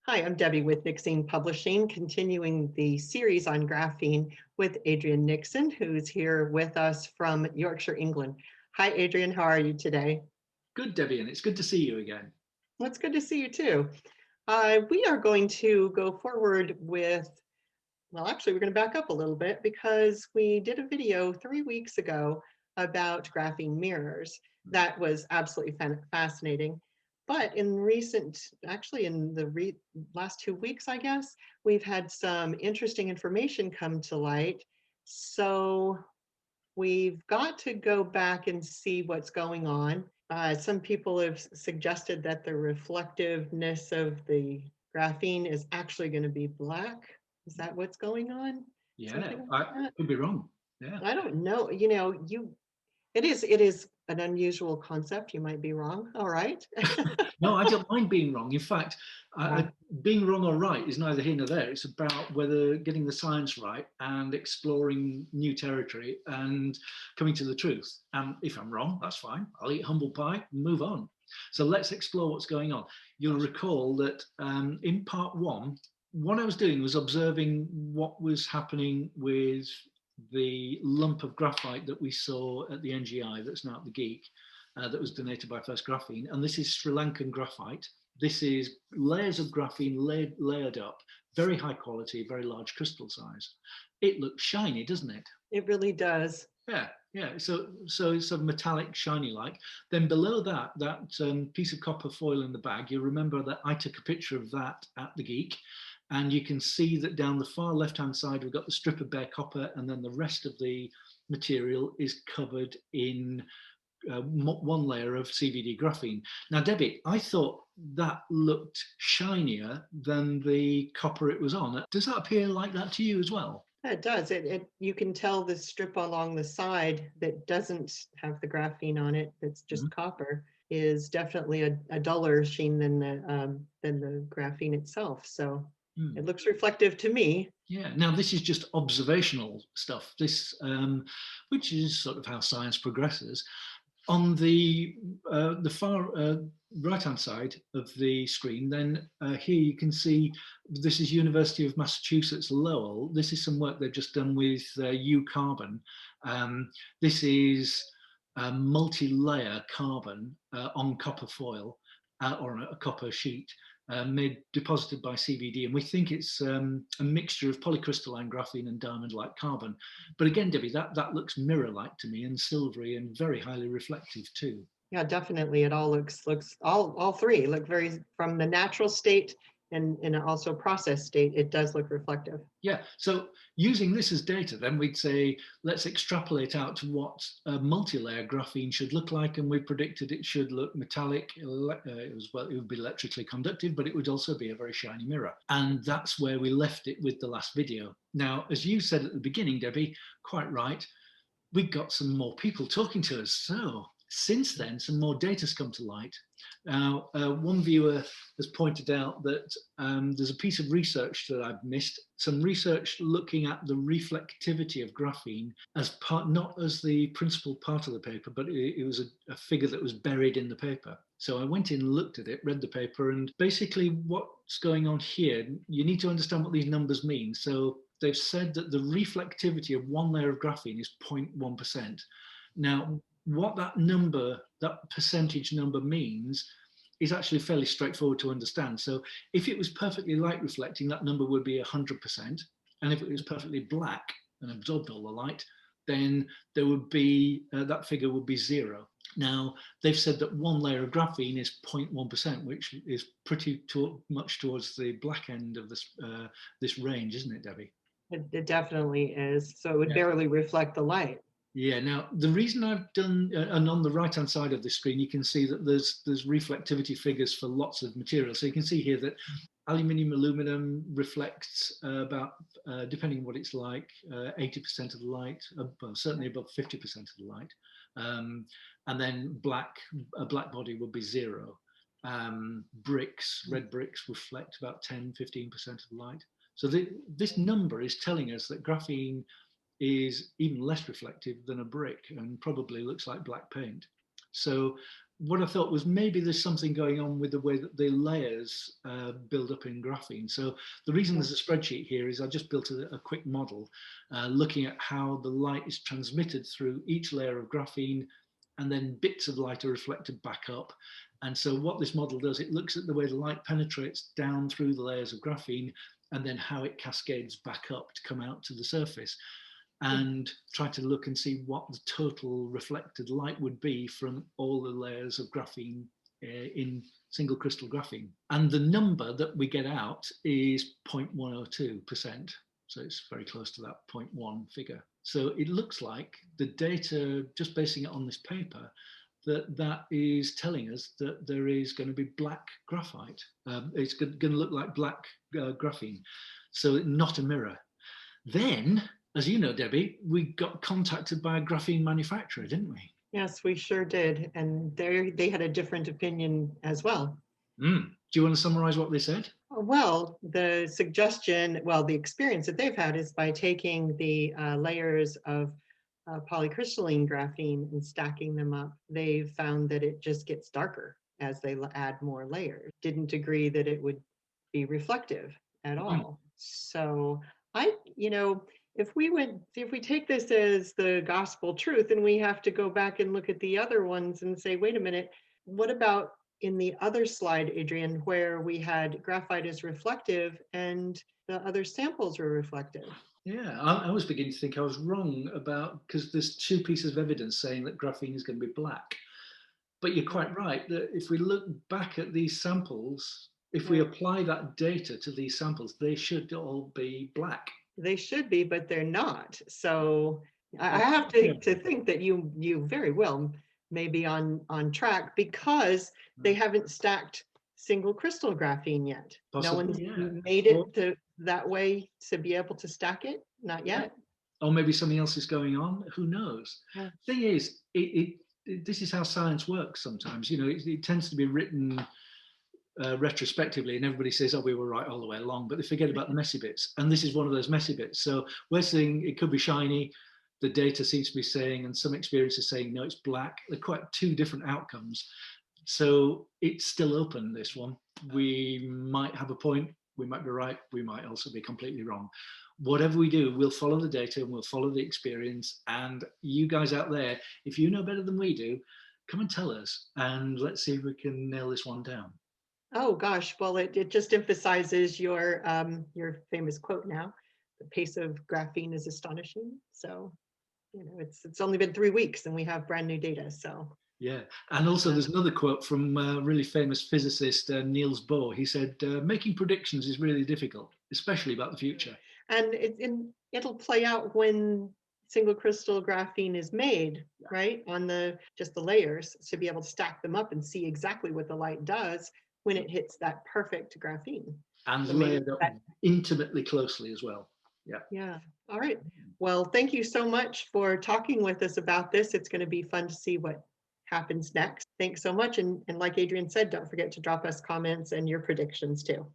Hi, I'm Debbie with Nixene Publishing, continuing the series on graphene with Adrian Nixon, who's here with us from Yorkshire, England. Hi, Adrian. How are you today? Good, Debbie, and it's good to see you again. Well, it's good to see you too. We are going to go forward with, well, actually, we're going to back up a little bit because we did a video 3 weeks ago about graphene mirrors. That was absolutely fascinating. But in actually in the last 2 weeks, I guess, we've had some interesting information come to light. So we've got to go back and see what's going on. Some people have suggested that the reflectiveness of the graphene is actually going to be black. Is that what's going on? Yeah, Something like I that? could be wrong. Yeah. I don't know. It is an unusual concept. You might be wrong. All right. No, I don't mind being wrong. In fact, Yeah. being wrong or right is neither here nor there. It's about whether getting the science right and exploring new territory and coming to the truth. And if I'm wrong, that's fine. I'll eat humble pie and move on. So let's explore what's going on. You'll recall that in part one, what I was doing was observing what was happening with the lump of graphite that we saw at the NGI that's now at the Geek. That was donated by First Graphene. And this is Sri Lankan graphite. This is layers of graphene layered up, very high quality, very large crystal size. It looks shiny, doesn't it? It really does. Yeah, yeah. So it's sort of metallic, shiny like. Then below that piece of copper foil in the bag, you remember that I took a picture of that at the Geek. And you can see that down the far left-hand side, we've got the strip of bare copper, and then the rest of the material is covered in one layer of CVD graphene. Now, Debbie, I thought that looked shinier than the copper it was on. Does that appear like that to you as well? It does. You can tell the strip along the side that doesn't have the graphene on it, that's just copper, is definitely a duller sheen than the graphene itself. So it looks reflective to me. Yeah. Now, this is just observational stuff. Which is sort of how science progresses. On the far right-hand side of the screen, then here you can see this is University of Massachusetts Lowell. This is some work they've just done with U-carbon. This is multi-layer carbon on copper foil or a copper sheet. Deposited by CVD, and we think it's a mixture of polycrystalline graphene and diamond-like carbon. But again, Debbie, that looks mirror-like to me, and silvery and very highly reflective too. Yeah, definitely. It all looks all three look very, from the natural state and also process state, it does look reflective. Yeah, so using this as data, then we'd say, let's extrapolate out to what a multi-layer graphene should look like, and we predicted it should look metallic. It would be electrically conductive, but it would also be a very shiny mirror. And that's where we left it with the last video. Now, as you said at the beginning, Debbie, quite right, we got some more people talking to us. So since then, some more data's come to light. Now, one viewer has pointed out that there's a piece of research that I've missed, some research looking at the reflectivity of graphene as part, not as the principal part of the paper, but it was a figure that was buried in the paper. So I went in, looked at it, read the paper, and basically what's going on here, you need to understand what these numbers mean. So they've said that the reflectivity of one layer of graphene is 0.1%. Now, what that percentage number means is actually fairly straightforward to understand. So if it was perfectly light reflecting, that number would be 100%. And if it was perfectly black and absorbed all the light, then there would be, that figure would be 0. Now, they've said that one layer of graphene is 0.1%, which is pretty much towards the black end of this range, isn't it, Debbie? It definitely is. So it would barely reflect the light. Yeah, now the reason I've done, and on the right-hand side of the screen, you can see that there's reflectivity figures for lots of materials. So you can see here that aluminum reflects about, depending on what it's like, 80% of the light, well, certainly above 50% of the light. And then a black body would be 0. Red bricks reflect about 10, 15% of the light. So this number is telling us that graphene is even less reflective than a brick and probably looks like black paint. So what I thought was maybe there's something going on with the way that the layers build up in graphene. So the reason there's a spreadsheet here is I just built a quick model looking at how the light is transmitted through each layer of graphene, and then bits of light are reflected back up. And so what this model does, it looks at the way the light penetrates down through the layers of graphene, and then how it cascades back up to come out to the surface, and try to look and see what the total reflected light would be from all the layers of graphene in single crystal graphene. And the number that we get out is 0.102%. So it's very close to that 0.1 figure. So it looks like the data, just basing it on this paper, that is telling us that there is going to be black graphite. It's going to look like black graphene. So not a mirror. Then, as you know, Debbie, we got contacted by a graphene manufacturer, didn't we? Yes, we sure did. And they had a different opinion as well. Do you want to summarize what they said? Well, the suggestion, well, the experience that they've had is by taking the layers of polycrystalline graphene and stacking them up, they've found that it just gets darker as they add more layers. Didn't agree that it would be reflective at all. So if we take this as the gospel truth, and we have to go back and look at the other ones and say, wait a minute, what about in the other slide, Adrian, where we had graphite as reflective and the other samples were reflective? Yeah, I was beginning to think I was wrong about, because there's two pieces of evidence saying that graphene is going to be black. But you're quite right that if we look back at these samples, if we apply that data to these samples, they should all be black. They should be, but they're not. So I have to think that you very well may be on track, because they haven't stacked single crystal graphene yet. Possibly, no one's made it that way to be able to stack it. Not yet. Or maybe something else is going on. Who knows? Yeah. Thing is, this is how science works sometimes. It tends to be written retrospectively, and everybody says, oh, we were right all the way along, but they forget about the messy bits. And this is one of those messy bits. So we're saying it could be shiny. The data seems to be saying, and some experience is saying, no, it's black. They're quite two different outcomes. So it's still open, this one. We might have a point. We might be right. We might also be completely wrong. Whatever we do, we'll follow the data and we'll follow the experience. And you guys out there, if you know better than we do, come and tell us, and let's see if we can nail this one down. Oh gosh, well, it just emphasizes your famous quote now: the pace of graphene is astonishing. So, it's only been 3 weeks and we have brand new data. So yeah, and also there's another quote from a really famous physicist, Niels Bohr. He said, making predictions is really difficult, especially about the future. And it'll play out when single crystal graphene is made, right? On just the layers, to be able to stack them up and see exactly what the light does when it hits that perfect graphene. And layered up intimately closely as well. Yeah. Yeah. All right. Well, thank you so much for talking with us about this. It's going to be fun to see what happens next. Thanks so much. And like Adrian said, don't forget to drop us comments and your predictions too.